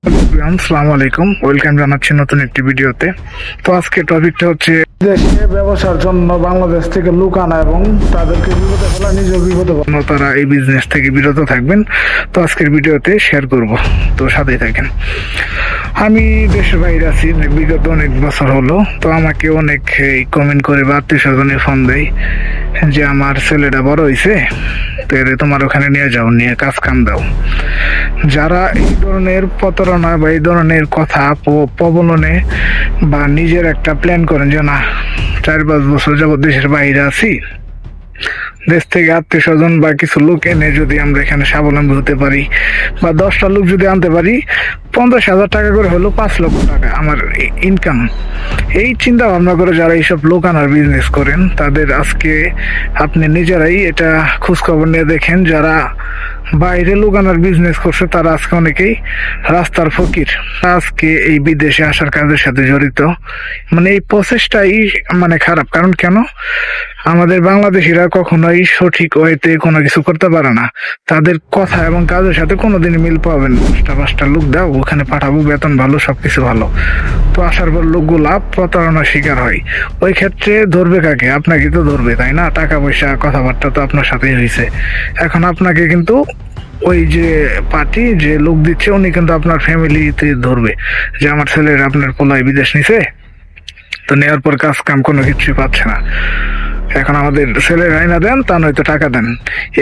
আসসালামু আলাইকুম, ওয়েলকাম জানাচ্ছি নতুন একটি ভিডিওতে। তো আজকে টপিকটা হচ্ছে দেশে ব্যবসার জন্য বাংলাদেশ থেকে লোক আনা এবং তাদেরকে বিপদে ফেলা, নিজেও বিপদে ফেলা, তারা এই বিজনেস থেকে বিরত থাকবেন। তো আজকের ভিডিওতে শেয়ার করব, তো সাথেই থাকেন। আমি দেশের বাইরে আছি বিগত অনেক বছর হলো। তো আমাকে অনেক কমেন্ট করে বা আত্মীয় স্বজনে ফোন দেয় যে আমার ছেলেটা বড় হয়েছে, তো তোমার ওখানে নিয়ে যাও, নিয়ে কাজ কাম দাও। যারা এই ধরনের প্রতারণা বা এই ধরনের কথা প্রবলনে বা নিজের একটা প্ল্যান করেন যে না 4-5 বছর যাবত দেশের বাইরে আছি, দেশ থেকে আত্মীয় স্বজন বা কিছু লোক এনে যদি আমরা এখানে স্বাবলম্বী হতে পারি বা 10টা লোক যদি আনতে পারি, 50,000 টাকা করে হলো 5 লক্ষ টাকা আমার ইনকাম। এই চিন্তা ভাবনা করে যারা এইসব লোক আনার বিজনেস করেন, তাদের আজকে আপনি নিজেরাই এটা খোঁজখবর নিয়ে দেখেন। যারা বাইরে লোক আনার বিজনেস করছে তারা আজকে অনেকেই রাস্তার ফকির, আজকে এই বিদেশে আসার কাজের সাথে জড়িত। মানে এই প্রসেসটাই খারাপ। কারণ কেন, আমাদের বাংলাদেশিরা কখনোই সঠিক ওয়েতে কোনো কিছু করতে পারে না। তাদের কথা এবং কাজের সাথে কোনোদিনই মিল পাবেন। 5টা লোক দাও, ওখানে পাঠাবো, বেতন ভালো, সবকিছু ভালো। তো আসার পর লোকগুলা প্রতারণার শিকার হয়। ওই ক্ষেত্রে ধরবে কাকে? আপনাকে তো ধরবে, তাই না? টাকা পয়সা কথাবার্তা তো আপনার সাথেই হয়েছে। এখন আপনাকে কিন্তু ওই যে পার্টি যে লোক দিচ্ছে, উনি কিন্তু আপনার ফ্যামিলিতে ধরবে যে আমার ছেলের আপনার পোলায় বিদেশ নিছে, তো নেওয়ার পর কাজ কাম কোনো কিছুই পাচ্ছে না, এখন আমাদের ছেলের আইনা দেন, তা নয়তো টাকা দেন।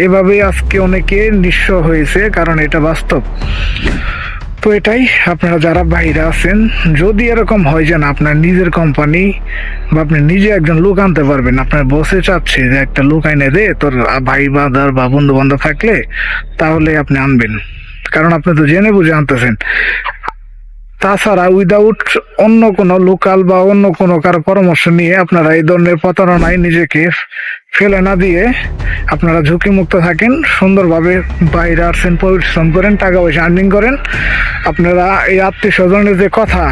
এভাবেই আজকে অনেকে নিঃস্ব হয়েছে, কারণ এটা বাস্তব। তো এটাই, আপনারা যারা বাইরে আছেন, যদি এরকম হয় যে না আপনার নিজের কোম্পানি বা আপনি নিজে একজন লোক আনতে পারবেন, আপনার বসে চাচ্ছে যে একটা লোক আইনে দে তোর ভাই বাদার বা বন্ধু বান্ধব থাকলে, তাহলে আপনি আনবেন। কারণ আপনি তো জেনে বুঝে আনতেছেন। তাছাড়া উইদাউট অন্য কোনো লোকাল বা অন্য কোনো কারো পরামর্শ নিয়ে আপনারা এই ধরনের প্রতারণায় নিজেকে ফেলে না দিয়ে আপনারা ঝুঁকি মুক্ত থাকেন, সুন্দরভাবে বাইরে আসছেন, পরিশ্রম করেন, টাকা পয়সা আর্নিং করেন। আপনারা এই আত্মীয় স্বজনের যে কথা,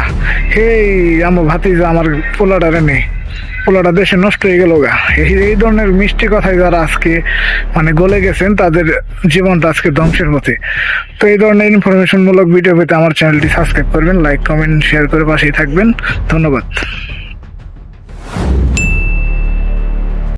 এই আমার ভাতিজা আমার পোলাটারে নেই, পোলাটা দেশে নষ্ট হয়ে গেল গা, এই ধরনের মিষ্টি কথায় যারা আজকে গলে গেছেন, তাদের জীবনটা আজকে ধ্বংসের পথে। তো এই ধরনের ইনফরমেশন মূলক ভিডিও পেতে আমার চ্যানেলটি সাবস্ক্রাইব করবেন, লাইক কমেন্ট শেয়ার করে পাশেই থাকবেন। ধন্যবাদ।